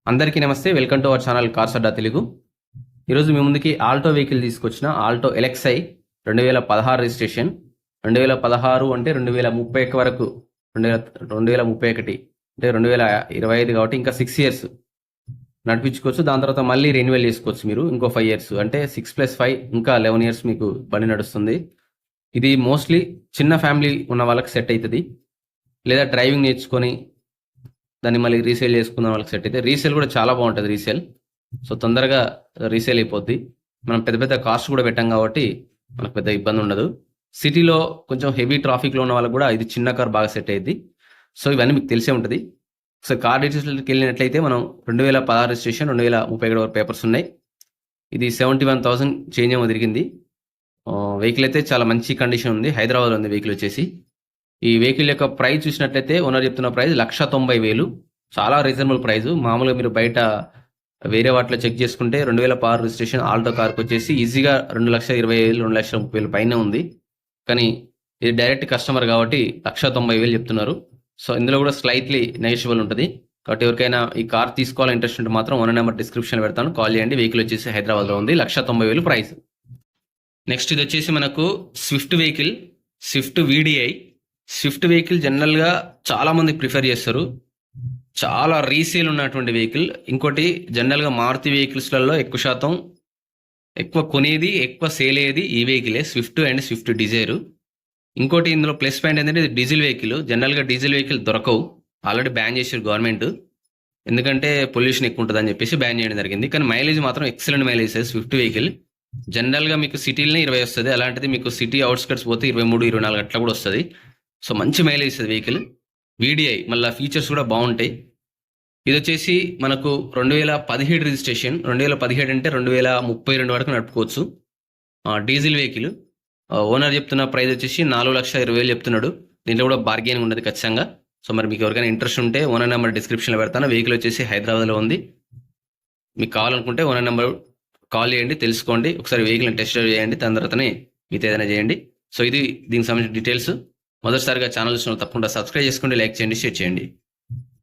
అందరికీ నమస్తే. Welcome to our channel cars Adda Telugu. ఈరోజు మీ ముందుకి ఆల్టో వెహికల్ తీసుకొచ్చిన ఆల్టో ఎలెక్సై 2016 రిజిస్ట్రేషన్. 2016 అంటే 2031 వరకు, 2031 అంటే 2025 కాబట్టి ఇంకా 6 ఇయర్స్ నడిపించుకోవచ్చు. దాని తర్వాత మళ్ళీ రెన్యువల్ చేసుకోవచ్చు మీరు ఇంకో 5 ఇయర్స్, అంటే 6+5 ఇంకా 11 ఇయర్స్ మీకు బండి నడుస్తుంది. ఇది మోస్ట్లీ చిన్న ఫ్యామిలీ ఉన్న వాళ్ళకి సెట్ అవుతుంది, లేదా డ్రైవింగ్ నేర్చుకొని దాన్ని మళ్ళీ రీసేల్ చేసుకున్న వాళ్ళకి సెట్ అయితే. రీసేల్ కూడా చాలా బాగుంటుంది రీసేల్. సో తొందరగా రీసేల్ అయిపోద్ది. మనం పెద్ద పెద్ద కాస్ట్ కూడా పెట్టాం కాబట్టి మనకు పెద్ద ఇబ్బంది ఉండదు. సిటీలో కొంచెం హెవీ ట్రాఫిక్లో ఉన్న వాళ్ళకి కూడా ఇది చిన్న కార్ బాగా సెట్ అయ్యింది. సో ఇవన్నీ మీకు తెలిసే ఉంటుంది. సో కార్ డీటెయిల్స్కి వెళ్ళినట్లయితే మనం 2016 రిజిస్ట్రేషన్, 2031 వరకు పేపర్స్ ఉన్నాయి. ఇది 71,000 చేంజ్ ఏమో తిరిగింది. వెహికల్ అయితే చాలా మంచి కండిషన్ ఉంది. హైదరాబాద్లో ఉంది వెహికల్ వచ్చేసి. ఈ వెహికల్ యొక్క ప్రైస్ చూసినట్లయితే ఓనర్ చెప్తున్న ప్రైస్ 1,90,000. చాలా రీజనబుల్ ప్రైస్. మామూలుగా మీరు బయట వేరే వాటిలో చెక్ చేసుకుంటే 2016 రిజిస్ట్రేషన్ ఆల్టో కార్కి వచ్చేసి ఈజీగా 2,20,000, 2,30,000 పైన ఉంది. కానీ ఇది డైరెక్ట్ కస్టమర్ కాబట్టి 1,90,000 చెప్తున్నారు. సో ఇందులో కూడా స్లైట్లీ నెగోషియబుల్ ఉంటుంది. కాబట్టి ఎవరికైనా ఈ కార్ తీసుకోవాలని ఇంట్రెస్ట్ ఉంటే మాత్రం ఓనర్ నెంబర్ డిస్క్రిప్షన్లో పెడతాను, కాల్ చేయండి. వెహికల్ వచ్చేసి హైదరాబాద్లో ఉంది. 1,90,000 ప్రైస్. నెక్స్ట్ ఇది వచ్చేసి మనకు Swift vehicle, Swift VDI. Swift vehicle జనరల్గా చాలామంది ప్రిఫర్ చేస్తారు, చాలా రీసేల్ ఉన్నటువంటి వెహికల్. ఇంకోటి జనరల్గా మారుతి వెహికల్స్లలో ఎక్కువ శాతం ఎక్కువ కొనేది, ఎక్కువ సేల్ అయ్యేది ఈ వెహికలే, స్విఫ్ట్ అండ్ స్విఫ్ట్ డిజైర్. ఇంకోటి ఇందులో ప్లస్ పాయింట్ ఏంటంటే ఇది డీజిల్ వెహికల్. జనరల్గా డీజిల్ వెహికల్ దొరకవు, ఆల్రెడీ బ్యాన్ చేశారు గవర్నమెంట్. ఎందుకంటే పొల్యూషన్ ఎక్కువ ఉంటుందని చెప్పేసి బ్యాన్ చేయడం జరిగింది. కానీ మైలేజ్ మాత్రం ఎక్సలెంట్ మైలేజ్ స్విఫ్ట్ వెహికల్. జనరల్గా మీకు సిటీలోనే 20 వస్తుంది, అలాంటిది మీకు సిటీ అవుట్స్కట్స్ పోతే 23, 24 అట్లా కూడా వస్తుంది. సో మంచి మైలేజ్ ఇస్తుంది వెహికల్. VDI మళ్ళీ ఫీచర్స్ కూడా బాగుంటాయి. ఇది వచ్చేసి మనకు 2017 రిజిస్ట్రేషన్. 2017 అంటే 2032 వరకు నడుపుకోవచ్చు. Diesel vehicle. ఓనర్ చెప్తున్న ప్రైస్ వచ్చేసి 4,20,000 చెప్తున్నాడు. దీంట్లో కూడా బార్గెనింగ్ ఉండదు ఖచ్చితంగా. సో మరి మీకు ఎవరికైనా ఇంట్రెస్ట్ ఉంటే ఓనర్ నెంబర్ డిస్క్రిప్షన్లో పెడతాను. వెహికల్ వచ్చేసి హైదరాబాద్లో ఉంది. మీకు కావాలనుకుంటే ఓనర్ నెంబర్ కాల్ చేయండి, తెలుసుకోండి. ఒకసారి వెహికల్ని టెస్ట్ డ్రైవ్ చేయండి, దాని తర్వాతనే మీతో ఏదైనా చేయండి. సో ఇది దీనికి సంబంధించిన డీటెయిల్స్. మొదటిసారిగా ఛానల్ తప్పకుండా సబ్స్క్రైబ్ చేసుకోండి, లైక్ చేయండి, షేర్ చేయండి.